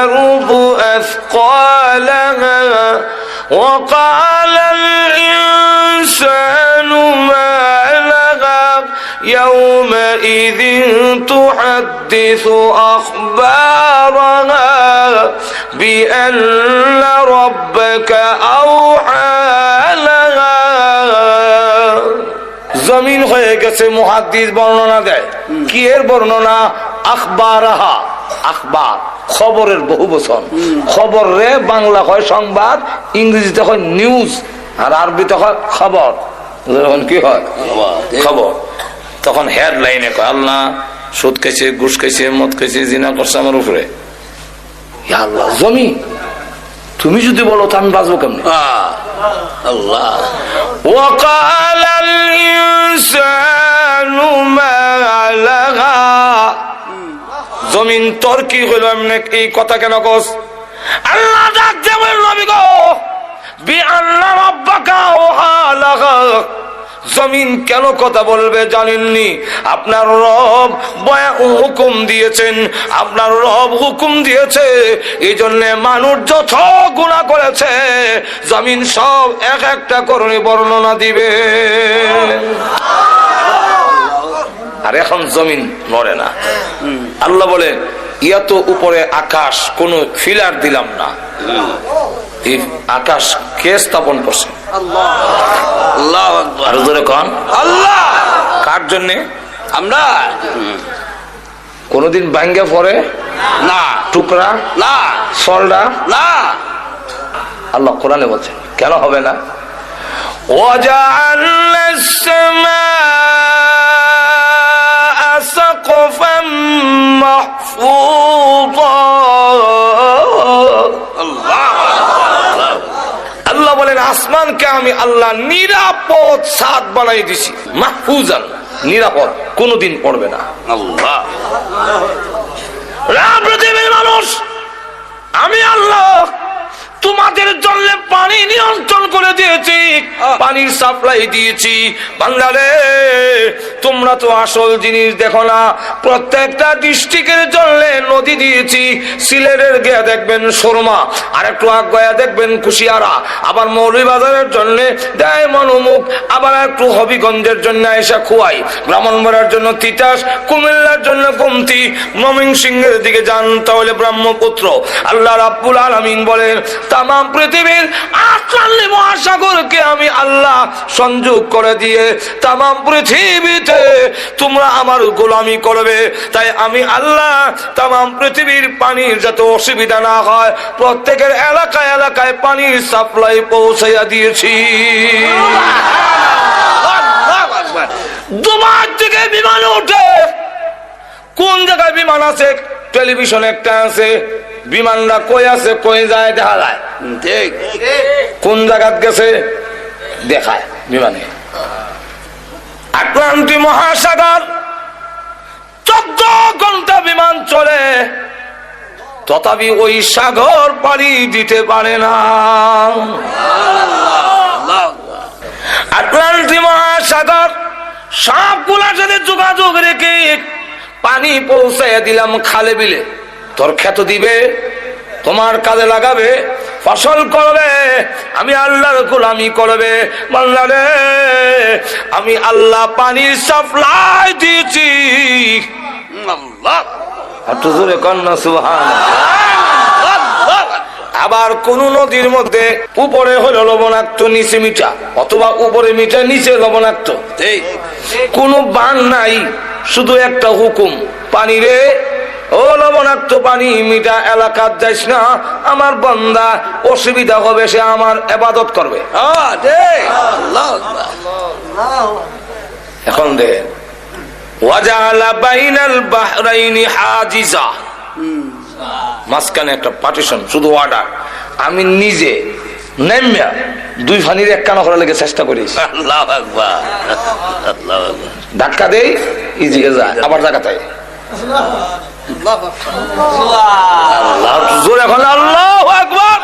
আরদু আথকালাহা ওয়া ক্বালাল ইনসানু মা লাহা ইয়াওমাইযিন তুহাদ্দিসু আখবারাহা বিআন্না রাব্বাকা আওহা লাহা। জমিন হয়ে গেছে, মুহাদ্দিস বর্ণনা দেয়, কি এর বর্ণনা? আখবারাহা, আখবার খবরের বহু বচন। খবর রে বাংলা হয় সংবাদ, ইংরেজিতে হয় নিউজ, আর আরবিতে হয় খবর। কি হয়? খবর। তখন হেডলাইনে কয় আল্লাহ সুদ খাইছে, ঘুষ খাইছে, মদ খাইছে, জিনা করছে আমার উপরে। আল্লাহ জমি তুমি যদি বলো তো আমি বাঁচবো কেমন? আল্লাহ ওয়াকালাল ইনসানু মা লাহা, জমিন তোর কি হইল, এমনি এই কথা কেন কস? আল্লাহ ডাক দেবেন নবী গো বিআন্না রাব্বাকা ওয়ালাহা, জমিন কেন কথা বলবে জানেননি? আপনার রব হুকুম দিয়েছেন, আপনার রব হুকুম দিয়েছে। এই জন্য মানুষ যত গুনাহ করেছে জমিন সব এক একটা করে বর্ণনা দিবে। আর এখন জমিন নড়ে না। আল্লাহ বলে ইয়া তো উপরে আকাশ, কোন ফিলার দিলাম না। এই আকাশ কে স্থাপন করছে? আল্লাহু আকবার। আর জোরে কোন আল্লাহ। কার জন্য? আমরা কোনদিন ভাঙ্গে পড়ে না, টুকরা না, সলডা না। আল্লাহ কোরআনে বলছে কেন হবে না? وَجَعَلْنَا السَّمَاءَ سَقْفًا مَحْفُوظًا। আল্লাহ বলেন আসমানকে আমি আল্লাহ নিরাপদ ছাদ বানাই দিছি, মাহফুজান, নিরাপদ, কোনদিন পড়বে না। আল্লাহ। পৃথিবীর মানুষ, আমি আল্লাহ তোমাদের জন্য পানি নিয়ন্ত্রণ করে দিয়েছি, পানির সাপ্লাই দিয়েছি। বাংলারে তোমরা তো আসল জিনিস দেখো না। প্রত্যেকটা ডিস্ট্রিক্টের জন্য নদী দিয়েছি। সিলেটের গিয়ে দেখবেন সুরমা, আর একটু আগে দেখবেন কুশিয়ারা, আবার মৌলভীবাজারের জন্য দেয় মনোমুখ, আবার একটু হবিগঞ্জের জন্য এসে খুয়াই, ব্রাহ্মণবাড়ার জন্য তিতাস, কুমিল্লার জন্য কমতি, ময়মনসিংহের দিকে যান তাহলে ব্রহ্মপুত্র। আল্লাহ রাব্বুল আলামিন বলেন তামাম পৃথিবীর 48 মহাসাগরকে আমি আল্লাহ সংযোগ করে দিয়ে তামাম পৃথিবীতে তোমরা আমার গোলামি করবে। তাই আমি আল্লাহ তামাম পৃথিবীর পানির যাতে অসুবিধা না হয় প্রত্যেকের এলাকায় এলাকায় পানির সাপ্লাই পৌঁছাইয়া দিয়েছি। দুবার থেকে বিমান ওঠে, কোন জায়গায় বিমান আছে? টেলিভিশন একটা আছে, বিমানটা কই আছে কই যায় দেখা যায়, ঠিক। কোন জায়গাত গেছে দেখায় বিমানে। আটলান্টিক মহাসাগর 14 ঘন্টা বিমান চলে, তথাপি ওই সাগর পাড়ি দিতে পারে না। আটলান্টিক মহাসাগর সবগুলার সাথে যোগাযোগ রেখে পানি পৌঁছাইয়া দিলাম খালে বিলে। তোর ক্ষেত দিবে, তোমার কাজে লাগাবে, ফসল করবে, আমি আল্লাহর গোলামি করবে। বাংলারে আমি আল্লাহ পানির সাপ্লাই দিয়েছি। একটু জোরে কন্যা সুবহানাল্লাহ। আবার কোন নদীর মধ্যে উপরে হলো লবণাক্ত নিচে মিঠা, অথবা উপরে মিঠা নিচে লবণাক্ত, কোন বান নাই, শুধু একটা হুকুম, পানি রে ও লবণাক্ত পানি মিঠা এলাকার যাইস না, আমার বান্দা অসুবিধা হবে, সে আমার ইবাদত করবে। এখন দেখেন ওয়াজালা বাইনাল বাহরাইনি হাজিজা, মাঝখানে একটা পার্টিশন, শুধু অর্ডার। আমি নিজে নেমে দুই ফানির এক কানা করার লেগে চেষ্টা করি, আল্লাহু আকবার, আল্লাহু আকবার। ধাক্কা দেই ইজিকে যায়, আবার জায়গাটায় জোরে এখন আল্লাহু আকবার।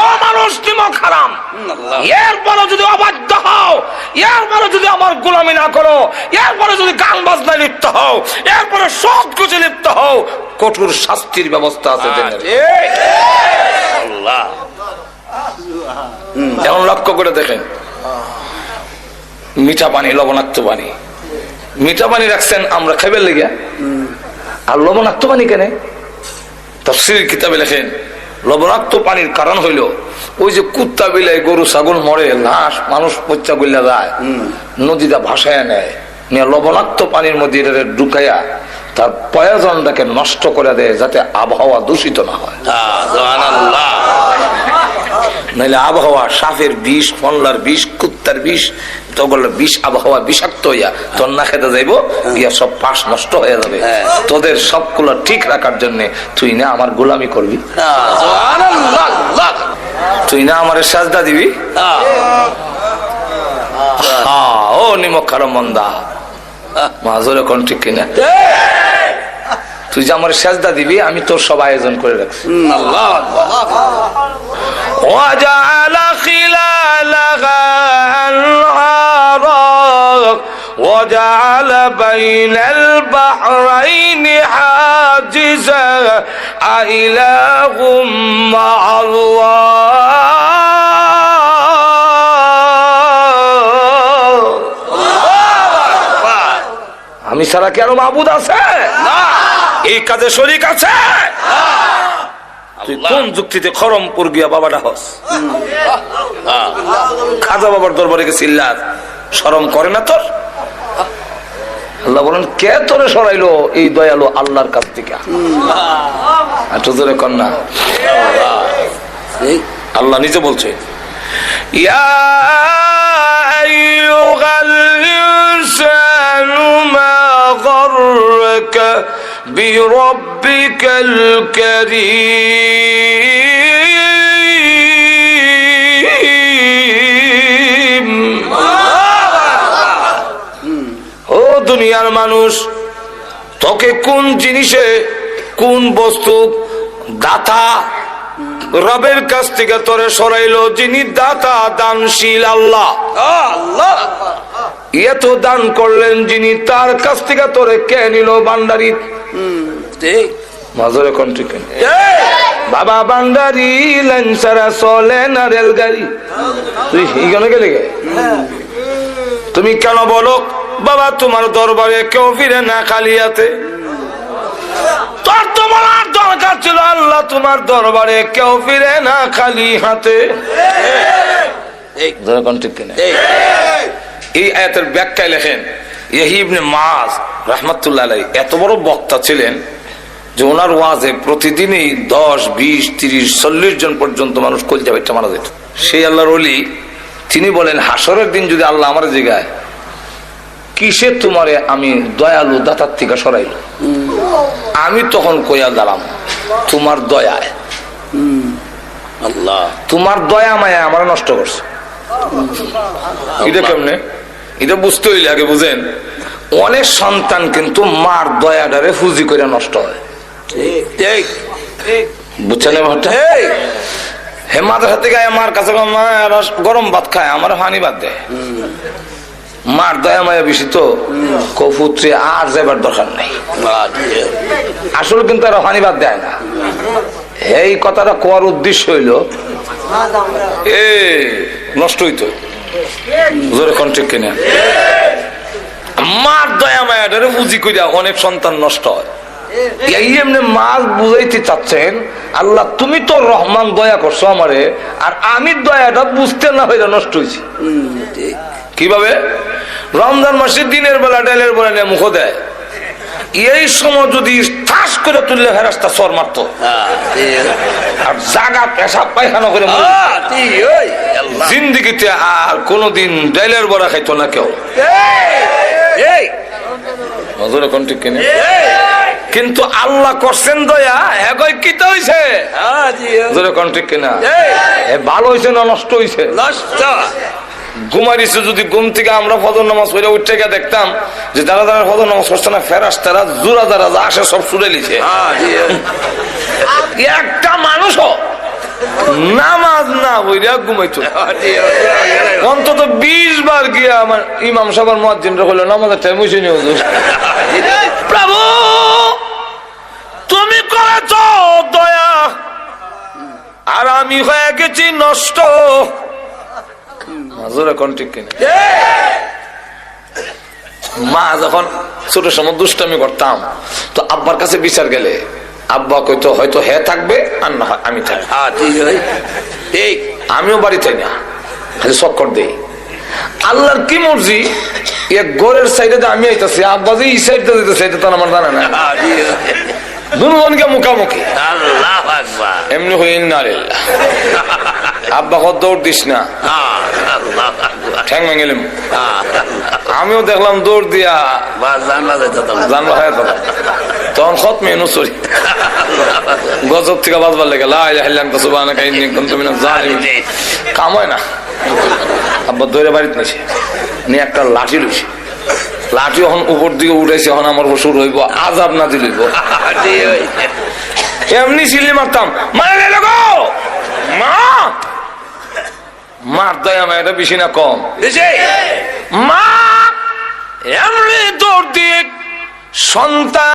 ও মানুষ নিমক হারাম, এরপরে যদি অবাধ্য হও, এরপরে যদি আমার গোলামি না করো, এরপরে যদি গান বাজনায় লিপ্ত হও, এরপরে সৎ কুচে লিপ্ত হও, কঠোর শাস্তির ব্যবস্থা আছে। এখন লক্ষ্য করে দেখেন, মিঠা পানি লবণাক্ত পানি, মিঠা পানি রাখছেন আমরা খাইবার লেগে, আর লবণাক্ত পানি কেন? তাফসীর কিতাবে লেখেন লবণাক্ত পানির কারণ হইল ওই যে কুত্তা বিলাই গরু ছাগল মরে, লাশ মানুষ পচা গইলা যায়, নদীটা ভাসায় নেয়, নিয়ে লবণাক্ত পানির মধ্যে ঢুকাইয়া তার প্রয়োজনটাকে নষ্ট করে দেয়, যাতে আবহাওয়া দূষিত না হয়। নাহলে আবহাওয়া সাপের বিষ, ফনলার বিষ, কুত্তার বিষ, তখন বিষ আবহাওয়া বিষাক্ত হইয়া তোর না খেতে যাইব, গিয়া সব পাশ নষ্ট হয়ে যাবে। তোদের সবগুলো ঠিক রাখার জন্য তুই না আমার গোলামি করবি, তুই না আমার সাজদা দিবি। ও নিমক খারো মন্দা মাজরে কোন ঠিক কিনা, তুই যে আমার সেজদা দিবি আমি তোর সব আয়োজন করে রাখছি। আল্লাহু আকবার। وجعل خلالها أنهارا وجعل بين البحرين حاجزا أإله مع الله আমি ছাড়া কি আরো মাবুদ আছে? এই কাজে শরীক আছে? তুই কোন যুক্তিতে খরমপুর গিয়া বাবাটা হস? খাজা বাবার দরবারে গেছিল্লার শরম করে না তোর? আল্লাহ বলেন কে তোরে সরাইলো এই দয়ালু আল্লাহর কাছ থেকে? একটু জোরে কর না। আল্লাহ নিজে বলছে ইয়া আইয়ুহাল ইনসানু মা গাররাকা বিরাব্বিকাল কারীম। ও দুনিয়ার মানুষ, তোকে কোন জিনিসে কোন বস্তু দাতা রবের কাছ থেকে তোরে সরাইলো? যিনি দাতা দানশীল আল্লাহ। এত দান করলেন যিনি, তার কাছ থেকে তোরে কে নিল? বান্দারি। মাজরে কোন ঠিক বাবা বান্দারি লাইন ছাড়া চলে না রেলগাড়ি। তুই এখানে গেলে গে? তুমি কেন বলো বাবা তোমার দরবারে কেউ ফিরে না খালি হাতে? তোর তো বলার দরকার ছিল আল্লাহ তোমার দরবারে কেউ ফিরে না খালি হাতে। এই আয়াতের ব্যাখ্যায় লেখেন ইয়াহইয়া ইবনে মুআয রাহমাতুল্লাহ আলাইহি এত বড় বক্তা ছিলেন যে ওনার ওয়াজে প্রতিদিনই 10, 20, 30, 40 জন পর্যন্ত মানুষ কলজা বেটা মারা যেত। সেই আল্লাহর ওলি তিনি বলেন হাসরের দিন যদি আল্লাহ আমার জায়গায় কিসে তোমারে আমি দয়ালু দাতার থেকে সরাইল, আমি তখন কইয়া দাঁড়াম তোমার দয়ায়। আল্লাহ তোমার দয়া মায়া আমার নষ্ট করছে। এটা কেমনে? এটা বুঝতে হইলে আগে বুঝেন, অনেক সন্তান কিন্তু মার দয়াটারে ফুজি করে নষ্ট হয়। বুঝছেন? হে মাদ্রাসা থেকে মার কাছে গরম ভাত খায়, আমার হানি ভাত দেয়। মার দয়া মায়া বেশি তো কপুত্রে আর যাবার দরকার নাই। আসলে কিন্তু আর হানি ভাত দেয় না। এই কথাটা কোয়ার উদ্দেশ্য হইল এ নষ্ট হইতো। জোরে কন্ট্যাক্ট কিনা মার দয়া মায়াটারে বুঝি কইরা অনেক সন্তান নষ্ট হয়। এই এমনি মাছ বুঝাইতে চাচ্ছেন আল্লাহ তুমি তো রহমান দয়া করছো আমারে, আর আমি দয়াটা বুঝতে না হইলে নষ্ট হয়েছি। কিভাবে? রমজান মাসে দিনের বেলা ডালের বেলা নিয়ে মুখ দেয়, এই সময় যদি ঠাস করে তুললে ফেরেশতা সর মারতো, আর জাগা পেশাব পায়খানা করে জিন্দিগিতে আর কোনদিন ডালের বড়া খাইতো না কেউ। কিন্তু আল্লাহ করছেন দয়া, কিতা হইছে কিনা ভালো হয়েছে না নষ্ট হয়েছে? ঘুমাইছে। যদি ঘুম থেকে আমরা ফজর নামাজ পড়ে উঠে গিয়ে দেখতাম যে যারা যারা ফজর নামাজ পড়ছে না ফেরেশতারা জোড়া যারা যা আসে সব ছুড়ে লিছে। একটা মানুষও নামাজ না হইয়া ঘুমাইতো। অন্তত 20 বার গিয়া আমার ইমাম সাহেবের মুয়াজ্জিনরা কইলো নামাজের টাইম হইছে নি হুজুর? প্রভু তুমি করেছো দয়া, আর আমি হয়ে গেছি নষ্ট। মা যখন ছোট সময় দুষ্টামি করতাম তো আব্বার কাছে বিচার গেলে আব্বা কইতো হয়তো হে থাকবে আর না আমি থাকবো। আমিও বাড়ি চাই না, খালি চক্কর দেই। আল্লাহর কি মর্জি, এক ঘরের সাইডে আমি আইতাছি, আব্বা যে এই সাইডে দিতেছে এটা তো আমার জানা না। দুজনকে মুখামুখি এমনি হইন না। আব্বা কত দৌড় দিস না, ঠ্যাং ভেঙেলাম। আমিও দেখলাম দৌড় দিয়া জানলা হয় তখন খত মেনু সরি গজব থেকে বাজবার লেগে কাম হয় না। আব্বা দৌড়ে বাড়িতে নিছে নিয়ে একটা লাঠি লইছে, লাঠি এখন উপর দিকে উঠেছে, এখন আমার শুরু হইব আজাব না দিলিব। এমনি সিলি মারতাম, মারে গো মা, মার দেয় আমার, এটা বেশি না কম? মা এমনি দৌড় দিয়ে সন্তান